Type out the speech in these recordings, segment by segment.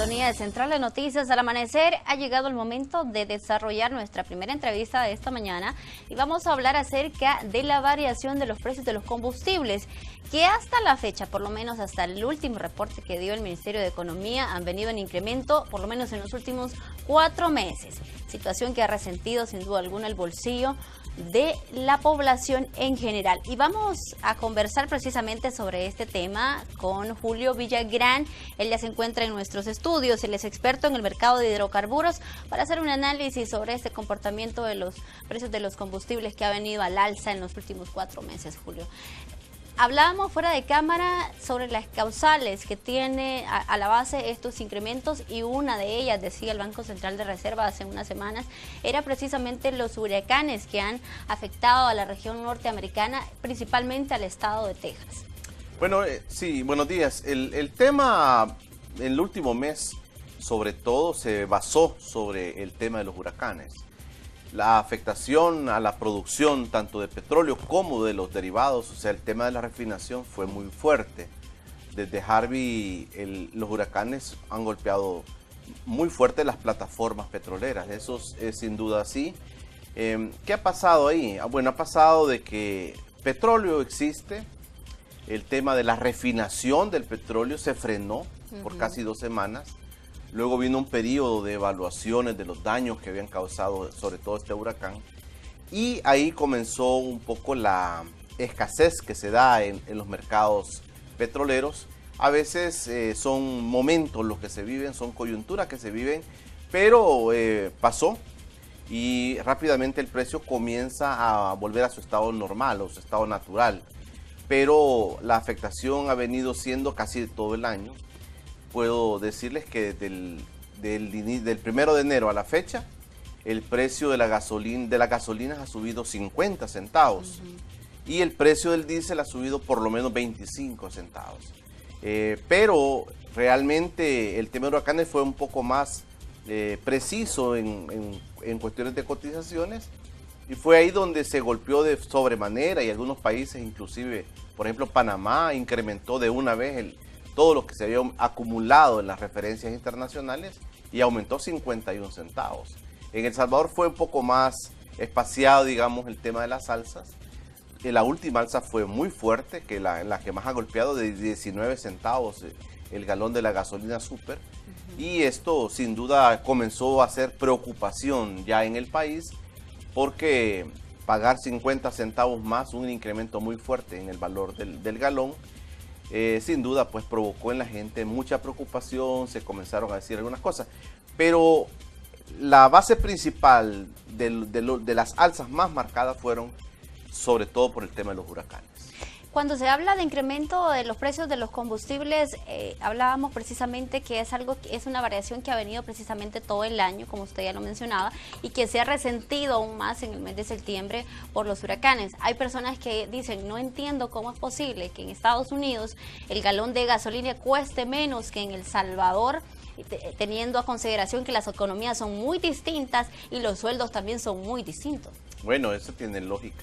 sintonía de Central de Noticias al Amanecer. Ha llegado el momento de desarrollar nuestra primera entrevista de esta mañana y vamos a hablar acerca de la variación de los precios de los combustibles, que hasta la fecha, por lo menos hasta el último reporte que dio el Ministerio de Economía, han venido en incremento por lo menos en los últimos 4 meses. Situación que ha resentido sin duda alguna el bolsillo de la población en general. Y vamos a conversar precisamente sobre este tema con Julio Villagrán. Él ya se encuentra en nuestros estudios, él es experto en el mercado de hidrocarburos, para hacer un análisis sobre este comportamiento de los precios de los combustibles que ha venido al alza en los últimos 4 meses, Julio. Hablábamos fuera de cámara sobre las causales que tiene a la base estos incrementos, y una de ellas, decía el Banco Central de Reserva hace unas semanas, era precisamente los huracanes que han afectado a la región norteamericana, principalmente al estado de Texas. Bueno, sí, buenos días. El tema en el último mes, sobre todo, se basó sobre el tema de los huracanes. La afectación a la producción tanto de petróleo como de los derivados, o sea, el tema de la refinación fue muy fuerte. Desde Harvey, los huracanes han golpeado muy fuerte las plataformas petroleras, eso es sin duda así. ¿Qué ha pasado ahí? Bueno, ha pasado de que petróleo existe, el tema de la refinación del petróleo se frenó por casi 2 semanas. Luego vino un periodo de evaluaciones de los daños que habían causado sobre todo este huracán. Y ahí comenzó un poco la escasez que se da en los mercados petroleros. A veces son momentos los que se viven, son coyunturas que se viven, pero pasó y rápidamente el precio comienza a volver a su estado normal o su estado natural. Pero la afectación ha venido siendo casi todo el año. Puedo decirles que del 1 de enero a la fecha, el precio de la gasolina ha subido 50 centavos y el precio del diésel ha subido por lo menos 25 centavos. Pero realmente el tema de huracanes fue un poco más preciso en cuestiones de cotizaciones, y fue ahí donde se golpeó de sobremanera, y algunos países, inclusive, por ejemplo, Panamá, incrementó de una vez todo lo que se había acumulado en las referencias internacionales y aumentó 51 centavos. En El Salvador fue un poco más espaciado, digamos, el tema de las alzas. La última alza fue muy fuerte, que la que más ha golpeado, de 19 centavos el galón de la gasolina super. Y esto sin duda comenzó a ser preocupación ya en el país, porque pagar 50 centavos más, un incremento muy fuerte en el valor del galón, sin duda pues provocó en la gente mucha preocupación, se comenzaron a decir algunas cosas, pero la base principal de las alzas más marcadas fueron sobre todo por el tema de los huracanes. Cuando se habla de incremento de los precios de los combustibles, hablábamos precisamente que es una variación que ha venido precisamente todo el año, como usted ya lo mencionaba, y que se ha resentido aún más en el mes de septiembre por los huracanes. Hay personas que dicen, no entiendo cómo es posible que en Estados Unidos el galón de gasolina cueste menos que en El Salvador, teniendo a consideración que las economías son muy distintas y los sueldos también son muy distintos. Bueno, eso tiene lógica.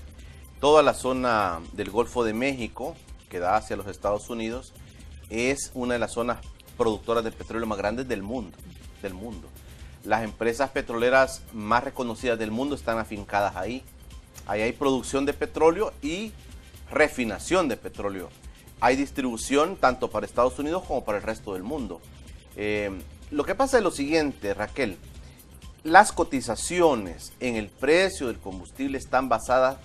Toda la zona del Golfo de México, que da hacia los Estados Unidos, es una de las zonas productoras de petróleo más grandes del mundo. Las empresas petroleras más reconocidas del mundo están afincadas ahí. Ahí hay producción de petróleo y refinación de petróleo. Hay distribución tanto para Estados Unidos como para el resto del mundo. Lo que pasa es lo siguiente, Raquel. Las cotizaciones en el precio del combustible están basadas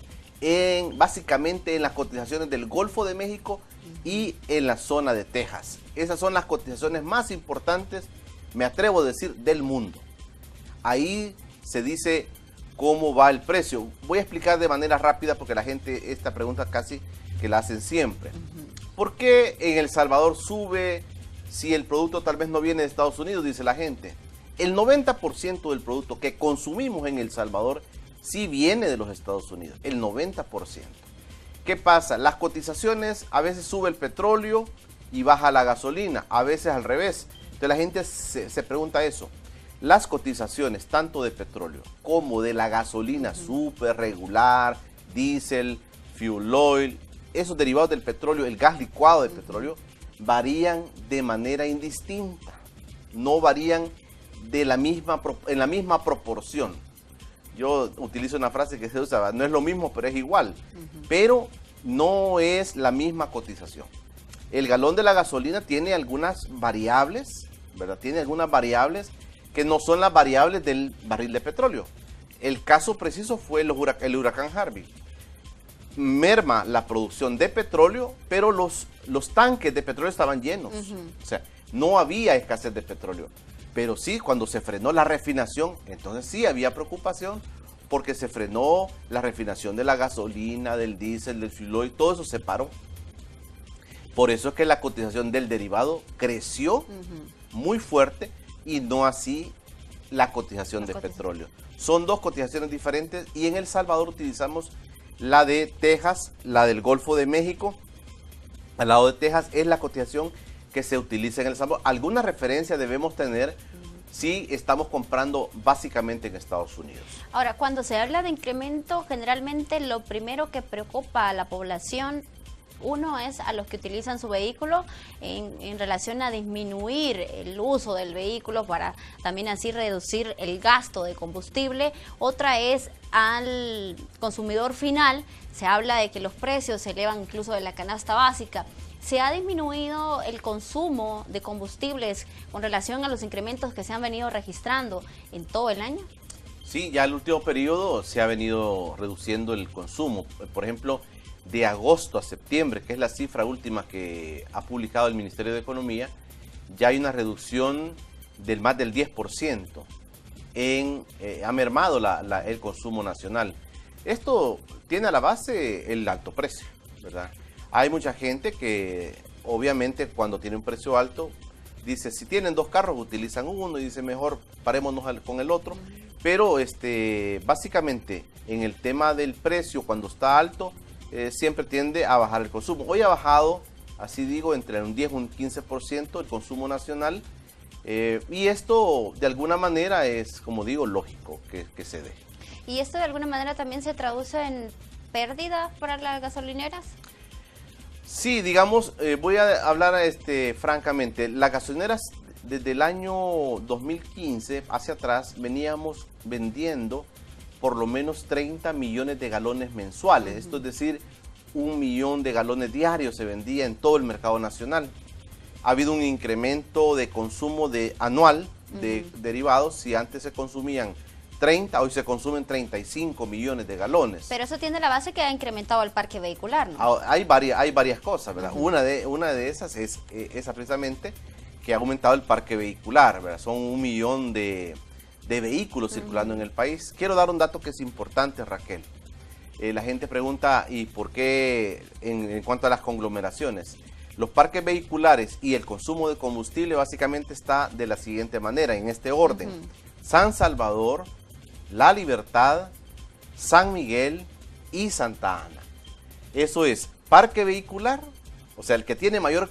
básicamente en las cotizaciones del Golfo de México y en la zona de Texas. Esas son las cotizaciones más importantes, me atrevo a decir, del mundo. Ahí se dice cómo va el precio. Voy a explicar de manera rápida porque la gente esta pregunta casi que la hacen siempre. ¿Por qué en El Salvador sube si el producto tal vez no viene de Estados Unidos? Dice la gente. El 90% del producto que consumimos en El Salvador sí viene de los Estados Unidos, el 90%. ¿Qué pasa? Las cotizaciones, a veces sube el petróleo y baja la gasolina, a veces al revés. Entonces la gente se pregunta eso. Las cotizaciones tanto de petróleo como de la gasolina super regular, diésel, fuel oil, esos derivados del petróleo, el gas licuado de petróleo, varían de manera indistinta. no varían en la misma proporción. Yo utilizo una frase que se usa, no es lo mismo, pero es igual. Pero no es la misma cotización. El galón de la gasolina tiene algunas variables, ¿verdad? Tiene algunas variables que no son las variables del barril de petróleo. El caso preciso fue el huracán Harvey. Merma la producción de petróleo, pero los tanques de petróleo estaban llenos. O sea, no había escasez de petróleo. Pero sí, cuando se frenó la refinación, entonces sí había preocupación porque se frenó la refinación de la gasolina, del diésel, del fuel oil, todo eso se paró. Por eso es que la cotización del derivado creció muy fuerte y no así la cotización de petróleo. Son dos cotizaciones diferentes y en El Salvador utilizamos la de Texas, la del Golfo de México. Al lado de Texas es la cotización que se utiliza en El Salvador. Alguna referencia debemos tener si estamos comprando básicamente en Estados Unidos. Ahora, cuando se habla de incremento, generalmente lo primero que preocupa a la población, uno es a los que utilizan su vehículo en relación a disminuir el uso del vehículo para también así reducir el gasto de combustible. Otra es al consumidor final. Se habla de que los precios se elevan incluso de la canasta básica. ¿Se ha disminuido el consumo de combustibles con relación a los incrementos que se han venido registrando en todo el año? Sí, ya el último periodo se ha venido reduciendo el consumo. Por ejemplo, de agosto a septiembre, que es la cifra última que ha publicado el Ministerio de Economía, ya hay una reducción del más del 10%. Ha mermado el consumo nacional. Esto tiene a la base el alto precio, ¿verdad? Hay mucha gente que obviamente cuando tiene un precio alto dice, si tienen dos carros utilizan uno y dice mejor parémonos con el otro, pero básicamente en el tema del precio cuando está alto siempre tiende a bajar el consumo. Hoy ha bajado, así digo, entre un 10 y un 15% el consumo nacional y esto de alguna manera es, como digo, lógico que se dé. ¿Y esto de alguna manera también se traduce en pérdidas para las gasolineras? Sí, digamos, voy a hablar francamente, las gasolineras desde el año 2015 hacia atrás veníamos vendiendo por lo menos 30 millones de galones mensuales, esto es decir, 1 millón de galones diarios se vendía en todo el mercado nacional. Ha habido un incremento de consumo anual de derivados, si antes se consumían 30, hoy se consumen 35 millones de galones. Pero eso tiene la base que ha incrementado el parque vehicular, ¿no? Hay varias cosas, ¿verdad? Una de esas es esa precisamente que ha aumentado el parque vehicular, ¿verdad? Son 1 millón de vehículos circulando en el país. Quiero dar un dato que es importante, Raquel. La gente pregunta, ¿y por qué en cuanto a las conglomeraciones? Los parques vehiculares y el consumo de combustible básicamente está de la siguiente manera, en este orden. San Salvador, La Libertad, San Miguel y Santa Ana. Eso es parque vehicular, o sea, el que tiene mayor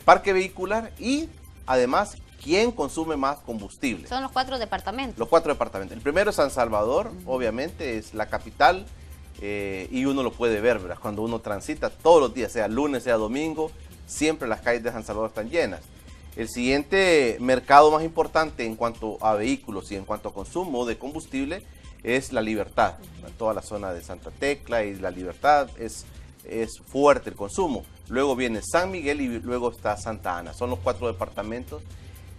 parque vehicular y además quien consume más combustible. Son los 4 departamentos. Los 4 departamentos. El primero es San Salvador, obviamente es la capital y uno lo puede ver, ¿verdad? Cuando uno transita todos los días, sea lunes, sea domingo, siempre las calles de San Salvador están llenas. El siguiente mercado más importante en cuanto a vehículos y en cuanto a consumo de combustible es La Libertad. Toda la zona de Santa Tecla y La Libertad es fuerte el consumo. Luego viene San Miguel y luego está Santa Ana. Son los 4 departamentos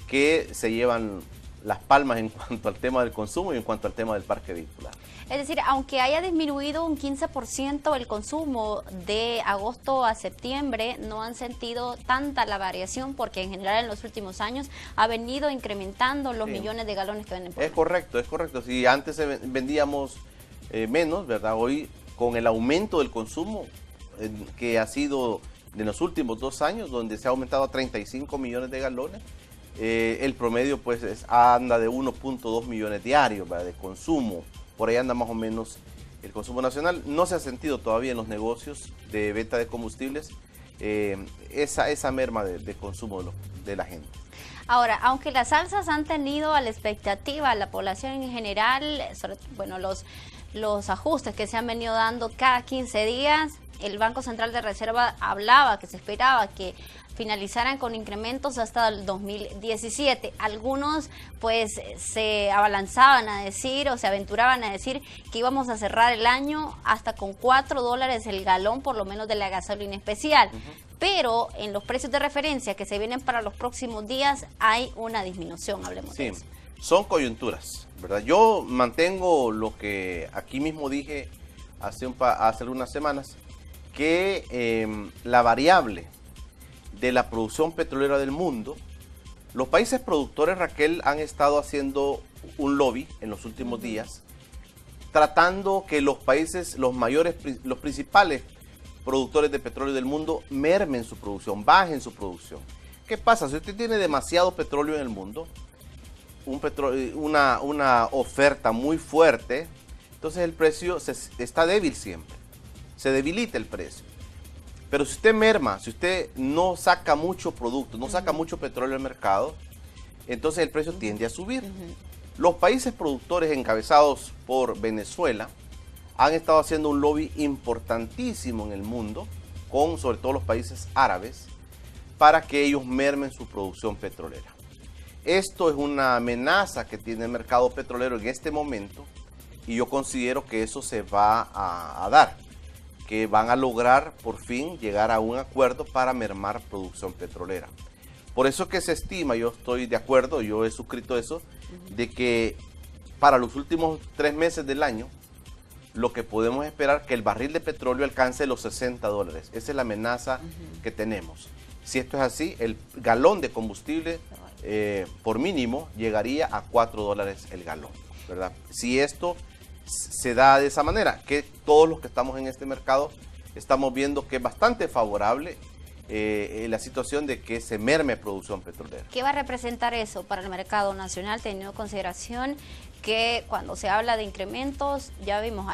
que se llevan las palmas en cuanto al tema del consumo y en cuanto al tema del parque vehicular. Es decir, aunque haya disminuido un 15% el consumo de agosto a septiembre, no han sentido tanta la variación porque en general en los últimos años ha venido incrementando los millones de galones que venden por Es correcto. Si antes vendíamos menos, ¿verdad? Hoy con el aumento del consumo que ha sido de los últimos 2 años, donde se ha aumentado a 35 millones de galones, el promedio pues anda de 1.2 millones diarios, ¿verdad? De consumo. Por ahí anda más o menos el consumo nacional. No se ha sentido todavía en los negocios de venta de combustibles esa merma de consumo de la gente. Ahora, aunque las alzas han tenido a la expectativa, la población en general, bueno, los los ajustes que se han venido dando cada 15 días. El Banco Central de Reserva hablaba que se esperaba que finalizaran con incrementos hasta el 2017. Algunos pues se abalanzaban a decir o se aventuraban a decir que íbamos a cerrar el año hasta con $4 el galón, por lo menos de la gasolina especial. Pero en los precios de referencia que se vienen para los próximos días hay una disminución, hablemos de eso. Son coyunturas, ¿verdad? Yo mantengo lo que aquí mismo dije hace algunas semanas, que la variable de la producción petrolera del mundo, los países productores, Raquel, han estado haciendo un lobby en los últimos días, tratando que los países, los principales productores de petróleo del mundo mermen su producción, bajen su producción. ¿Qué pasa? Si usted tiene demasiado petróleo en el mundo, una oferta muy fuerte, entonces el precio está débil siempre, se debilita el precio. Pero si usted merma, si usted no saca mucho producto, no saca mucho petróleo al mercado, entonces el precio tiende a subir. Los países productores encabezados por Venezuela han estado haciendo un lobby importantísimo en el mundo, con sobre todo los países árabes, para que ellos mermen su producción petrolera. Esto es una amenaza que tiene el mercado petrolero en este momento, y yo considero que eso se va a dar, que van a lograr por fin llegar a un acuerdo para mermar producción petrolera. Por eso que se estima, yo estoy de acuerdo, yo he suscrito eso, de que para los últimos 3 meses del año, lo que podemos esperar que el barril de petróleo alcance los $60. Esa es la amenaza que tenemos. Si esto es así, el galón de combustible por mínimo llegaría a $4 el galón, ¿verdad? Si esto se da de esa manera, que todos los que estamos en este mercado estamos viendo que es bastante favorable la situación de que se merme producción petrolera. ¿Qué va a representar eso para el mercado nacional, teniendo en consideración que cuando se habla de incrementos, ya vimos,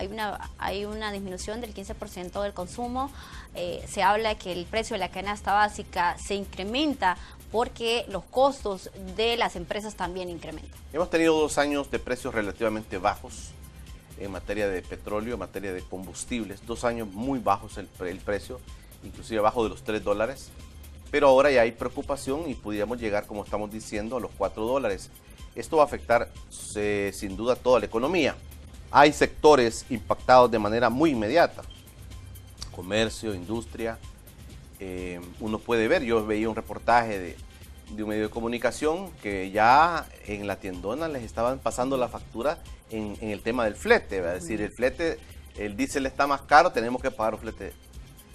hay una disminución del 15% del consumo, se habla que el precio de la canasta básica se incrementa porque los costos de las empresas también incrementan? Hemos tenido 2 años de precios relativamente bajos en materia de petróleo, en materia de combustibles, 2 años muy bajos el precio, inclusive abajo de los $3, pero ahora ya hay preocupación y pudiéramos llegar, como estamos diciendo, a los $4. Esto va a afectar sin duda toda la economía. Hay sectores impactados de manera muy inmediata, comercio, industria. Uno puede ver, yo veía un reportaje de un medio de comunicación que ya en la tiendona les estaban pasando la factura en el tema del flete, es decir, el flete, el diésel está más caro, tenemos que pagar el flete,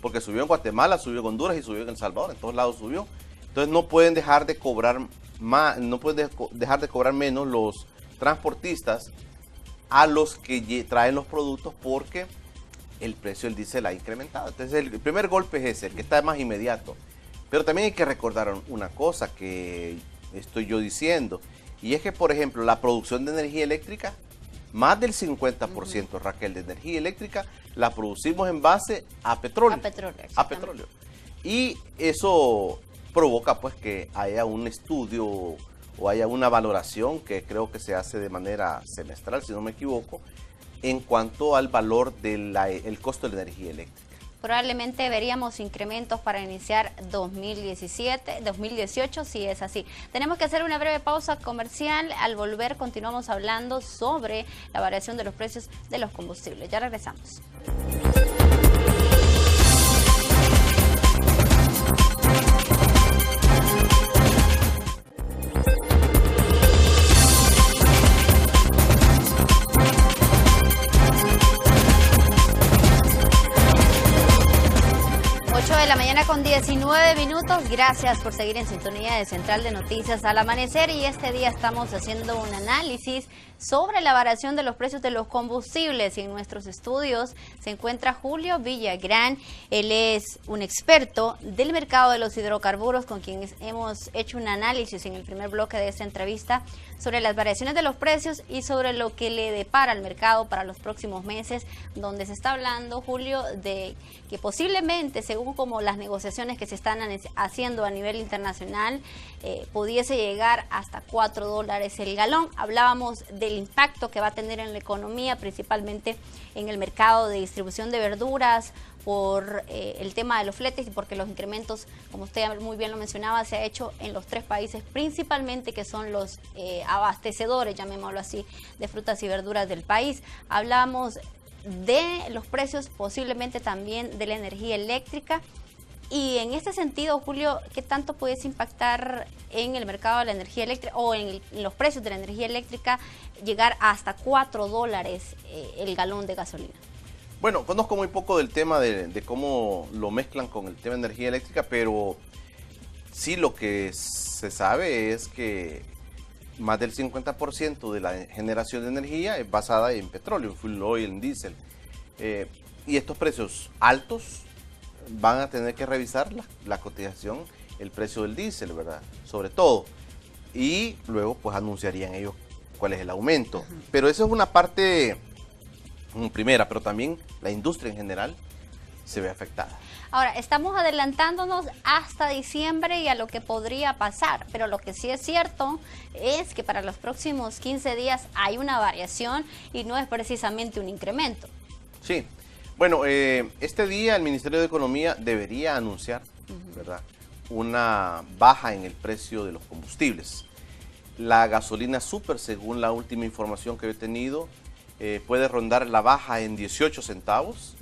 porque subió en Guatemala, subió en Honduras y subió en El Salvador, en todos lados subió. Entonces no pueden dejar de cobrar más, no pueden dejar de cobrar menos los transportistas a los que traen los productos, porque el precio del diésel ha incrementado. Entonces el primer golpe es ese, el que está más inmediato. Pero también hay que recordar una cosa que estoy yo diciendo, y es que, por ejemplo, la producción de energía eléctrica, más del 50%, Raquel, de energía eléctrica la producimos en base a petróleo. A petróleo. Y eso provoca pues que haya un estudio o haya una valoración que creo que se hace de manera semestral, si no me equivoco, en cuanto al valor del costo de la energía eléctrica. Probablemente veríamos incrementos para iniciar 2018, si es así. Tenemos que hacer una breve pausa comercial. Al volver continuamos hablando sobre la variación de los precios de los combustibles. Ya regresamos. 19 minutos, gracias por seguir en sintonía de Central de Noticias al Amanecer, y este día estamos haciendo un análisis sobre la variación de los precios de los combustibles, y en nuestros estudios se encuentra Julio Villagrán. Él es un experto del mercado de los hidrocarburos, con quien hemos hecho un análisis en el primer bloque de esta entrevista sobre las variaciones de los precios y sobre lo que le depara al mercado para los próximos meses, donde se está hablando, Julio, de que posiblemente, según como las negociaciones que se están haciendo a nivel internacional, pudiese llegar hasta $4 el galón. Hablábamos del impacto que va a tener en la economía, principalmente en el mercado de distribución de verduras, por el tema de los fletes y porque los incrementos, como usted muy bien lo mencionaba, se ha hecho en los 3 países principalmente que son los abastecedores, llamémoslo así, de frutas y verduras del país. Hablamos de los precios, posiblemente también de la energía eléctrica. Y en este sentido, Julio, ¿qué tanto puede impactar en el mercado de la energía eléctrica o en los precios de la energía eléctrica llegar hasta $4 el galón de gasolina? Bueno, conozco muy poco del tema de cómo lo mezclan con el tema de energía eléctrica, pero sí lo que se sabe es que más del 50% de la generación de energía es basada en petróleo, en fuel oil, en diésel. Y estos precios altos van a tener que revisar la cotización, el precio del diésel, ¿verdad? Sobre todo. Y luego pues anunciarían ellos cuál es el aumento. Pero eso es una parte primera, pero también la industria en general se ve afectada. Ahora, estamos adelantándonos hasta diciembre y a lo que podría pasar, pero lo que sí es cierto es que para los próximos 15 días hay una variación y no es precisamente un incremento. Sí, bueno, este día el Ministerio de Economía debería anunciar, ¿verdad?, una baja en el precio de los combustibles. La gasolina super, según la última información que he tenido, puede rondar la baja en 18 centavos.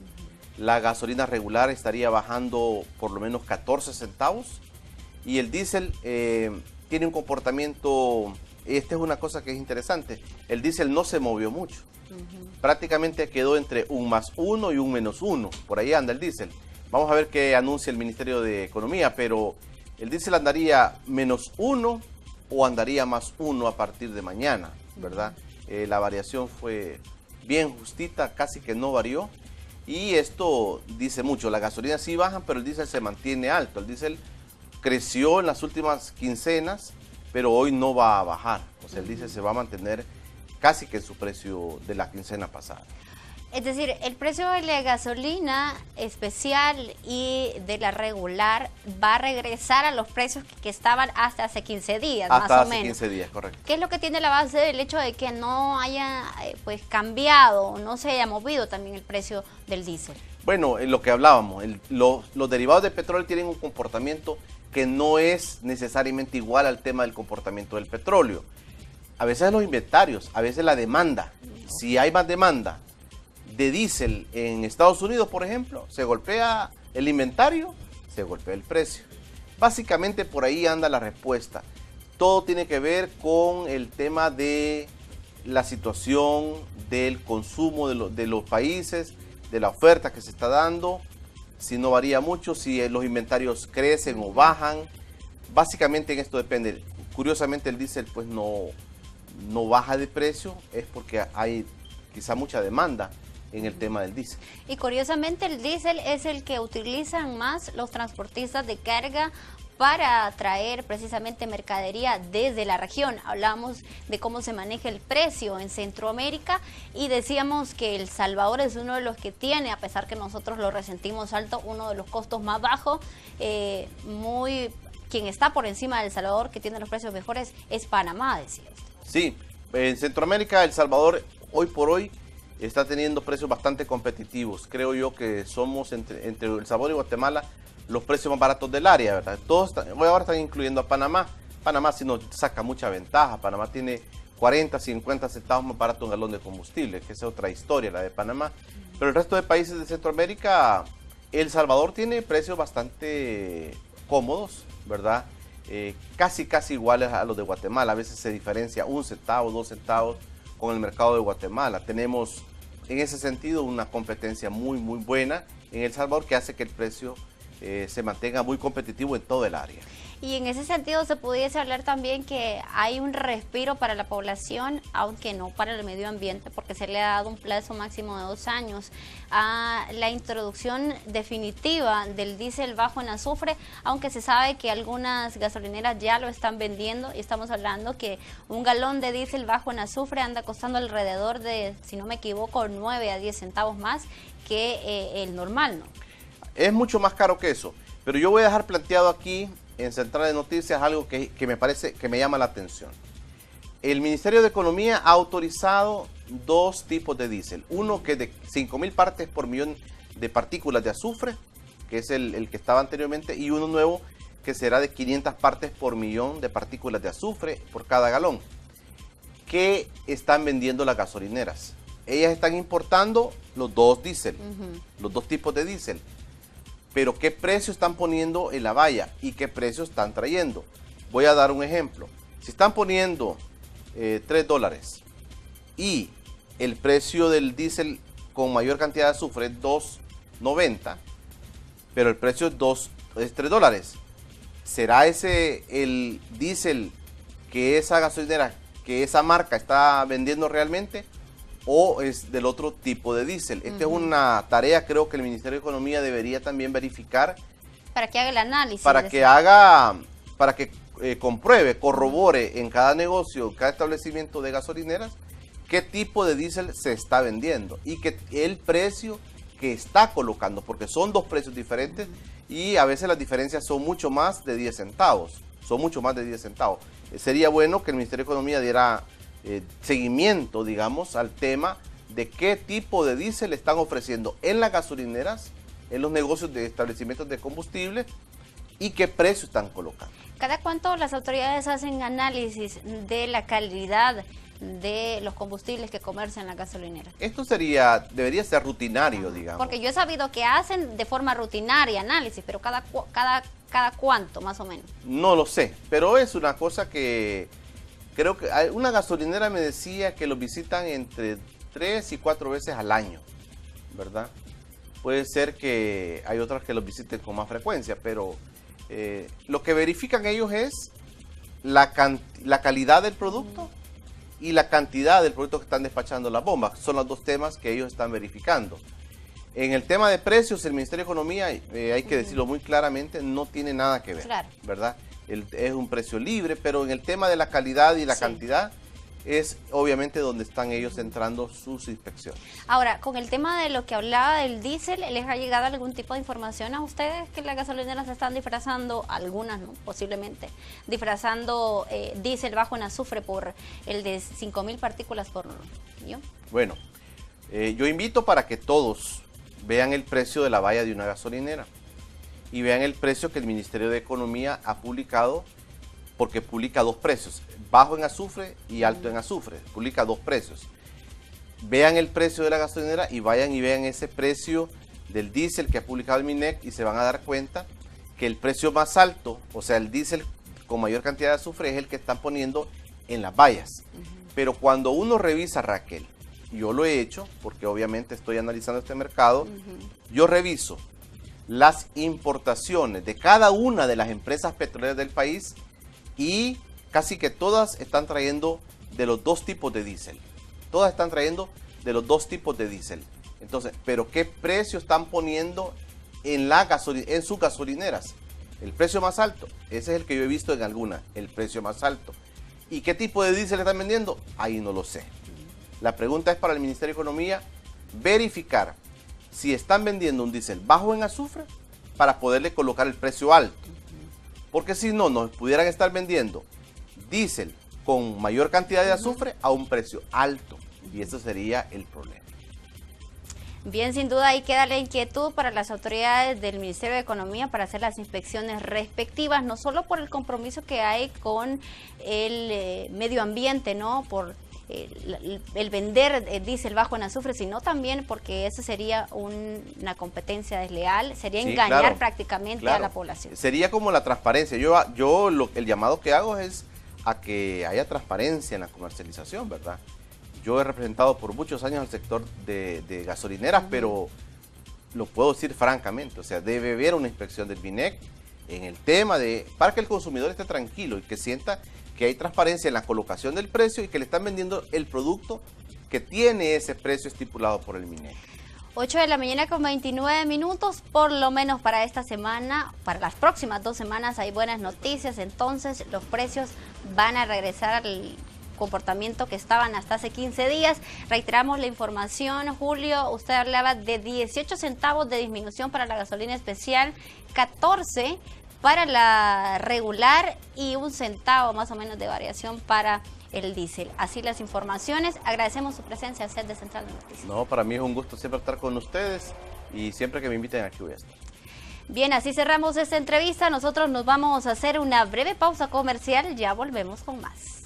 La gasolina regular estaría bajando por lo menos 14 centavos. Y el diésel tiene un comportamiento, esta es una cosa que es interesante, el diésel no se movió mucho. Prácticamente quedó entre un +1 y un -1, por ahí anda el diésel. Vamos a ver qué anuncia el Ministerio de Economía, pero el diésel andaría -1 o andaría +1 a partir de mañana, ¿verdad? La variación fue bien justita, casi que no varió. Y esto dice mucho, la gasolina sí baja, pero el diésel se mantiene alto. El diésel creció en las últimas quincenas, pero hoy no va a bajar. O sea, el diésel se va a mantener casi que en su precio de la quincena pasada. Es decir, el precio de la gasolina especial y de la regular va a regresar a los precios que estaban hasta hace 15 días, más o menos. Hasta hace 15 días, correcto. ¿Qué es lo que tiene la base del hecho de que no haya pues cambiado, no se haya movido también el precio del diésel? Bueno, en lo que hablábamos, los derivados de petróleo tienen un comportamiento que no es necesariamente igual al tema del comportamiento del petróleo. A veces los inventarios, a veces la demanda. Si hay más demanda de diésel en Estados Unidos, por ejemplo, se golpea el inventario, se golpea el precio. Básicamente por ahí anda la respuesta. Todo tiene que ver con el tema de la situación del consumo de los países, de la oferta que se está dando, si no varía mucho, si los inventarios crecen o bajan. Básicamente en esto depende. Curiosamente el diésel pues no baja de precio, es porque hay quizá mucha demanda en el tema del diésel. Y curiosamente el diésel es el que utilizan más los transportistas de carga para traer precisamente mercadería desde la región. Hablamos de cómo se maneja el precio en Centroamérica y decíamos que El Salvador es uno de los que tiene, a pesar que nosotros lo resentimos alto, uno de los costos más bajos. Quien está por encima de El Salvador, que tiene los precios mejores, es Panamá, decía usted. Sí, en Centroamérica El Salvador hoy por hoy está teniendo precios bastante competitivos. Creo yo que somos entre El Salvador y Guatemala los precios más baratos del área, ¿verdad? Ahora están incluyendo a Panamá. Panamá sí nos saca mucha ventaja. Panamá tiene 40, 50 centavos más barato un galón de combustible, que es otra historia, la de Panamá. Pero el resto de países de Centroamérica, El Salvador tiene precios bastante cómodos, ¿verdad? Casi iguales a los de Guatemala. A veces se diferencia 1 centavo, 2 centavos con el mercado de Guatemala. Tenemos en ese sentido una competencia muy buena en El Salvador, que hace que el precio se mantenga muy competitivo en todo el área. Y en ese sentido se pudiese hablar también que hay un respiro para la población, aunque no para el medio ambiente, porque se le ha dado un plazo máximo de 2 años a la introducción definitiva del diésel bajo en azufre, aunque se sabe que algunas gasolineras ya lo están vendiendo, y estamos hablando que un galón de diésel bajo en azufre anda costando alrededor de, si no me equivoco, 9 a 10 centavos más que el normal, ¿no? es mucho más caro que eso. Pero yo voy a dejar planteado aquí en Central de Noticias algo que me parece que me llama la atención. El Ministerio de Economía ha autorizado dos tipos de diésel. Uno que es de 5.000 partes por millón de partículas de azufre, que es el que estaba anteriormente, y uno nuevo que será de 500 partes por millón de partículas de azufre por cada galón, que están vendiendo las gasolineras. Ellas están importando los dos diésel, los dos tipos de diésel. Pero ¿qué precio están poniendo en la valla y qué precio están trayendo? Voy a dar un ejemplo. Si están poniendo $3 y el precio del diésel con mayor cantidad de azufre es $2.90, pero el precio es $3. ¿Será ese el diésel que esa gasolinera, que esa marca está vendiendo realmente? ¿O es del otro tipo de diésel? Esta es una tarea, creo que el Ministerio de Economía debería también verificar. Para que haga el análisis. Para que compruebe, corrobore en cada negocio, cada establecimiento de gasolineras, qué tipo de diésel se está vendiendo y que el precio que está colocando, porque son dos precios diferentes y a veces las diferencias son mucho más de 10 centavos. Sería bueno que el Ministerio de Economía diera seguimiento, digamos, al tema de qué tipo de diésel están ofreciendo en las gasolineras, en los negocios de establecimientos de combustible y qué precio están colocando. ¿Cada cuánto las autoridades hacen análisis de la calidad de los combustibles que comercian las gasolineras? Esto debería ser rutinario, digamos. Porque yo he sabido que hacen de forma rutinaria análisis, pero cada cuánto, más o menos. No lo sé, pero es una cosa que creo que una gasolinera me decía que los visitan entre 3 y 4 veces al año, ¿verdad? Puede ser que hay otras que los visiten con más frecuencia, pero lo que verifican ellos es la calidad del producto y la cantidad del producto que están despachando las bombas. Son los dos temas que ellos están verificando. En el tema de precios, el Ministerio de Economía, hay que decirlo muy claramente, no tiene nada que ver, claro, ¿verdad? Es un precio libre, pero en el tema de la calidad y la cantidad es obviamente donde están ellos centrando sus inspecciones. Ahora, con el tema de lo que hablaba del diésel, ¿les ha llegado algún tipo de información a ustedes que las gasolineras están disfrazando, algunas, ¿no? Posiblemente, disfrazando diésel bajo en azufre por el de 5.000 partículas por millón? Bueno, yo invito para que todos vean el precio de la valla de una gasolinera y vean el precio que el Ministerio de Economía ha publicado, porque publica dos precios, bajo en azufre y alto en azufre, publica dos precios. Vean el precio de la gasolinera y vayan y vean ese precio del diésel que ha publicado el MINEC y se van a dar cuenta que el precio más alto, o sea, el diésel con mayor cantidad de azufre es el que están poniendo en las vallas. Pero cuando uno revisa, Raquel, yo lo he hecho, porque obviamente estoy analizando este mercado, yo reviso las importaciones de cada una de las empresas petroleras del país y casi que todas están trayendo de los dos tipos de diésel. Todas están trayendo de los dos tipos de diésel. Entonces, ¿pero qué precio están poniendo en sus gasolineras? El precio más alto, ese es el que yo he visto en algunas, el precio más alto. ¿Y qué tipo de diésel están vendiendo? Ahí no lo sé. La pregunta es para el Ministerio de Economía verificar si están vendiendo un diésel bajo en azufre para poderle colocar el precio alto. Porque si no, nos pudieran estar vendiendo diésel con mayor cantidad de azufre a un precio alto. Y eso sería el problema. Bien, sin duda ahí queda la inquietud para las autoridades del Ministerio de Economía para hacer las inspecciones respectivas, no solo por el compromiso que hay con el medio ambiente, ¿no? Por el vender diésel bajo en azufre, sino también porque eso sería una competencia desleal, sería engañar prácticamente a la población. Sería como la transparencia. El llamado que hago es a que haya transparencia en la comercialización, ¿verdad? Yo he representado por muchos años al sector de gasolineras, pero lo puedo decir francamente, o sea, debe haber una inspección del MINEC en el tema para que el consumidor esté tranquilo y que sienta que hay transparencia en la colocación del precio y que le están vendiendo el producto que tiene ese precio estipulado por el MINEC. 8 de la mañana con 29 minutos, por lo menos para esta semana, para las próximas 2 semanas hay buenas noticias, entonces los precios van a regresar comportamiento que estaban hasta hace 15 días. Reiteramos la información, Julio, usted hablaba de 18 centavos de disminución para la gasolina especial, 14 para la regular y 1 centavo más o menos de variación para el diésel. Así las informaciones. Agradecemos su presencia, Seth de Central de Noticias. No, para mí es un gusto siempre estar con ustedes y siempre que me inviten aquí voy a estar. Bien, así cerramos esta entrevista. Nosotros nos vamos a hacer una breve pausa comercial. Ya volvemos con más.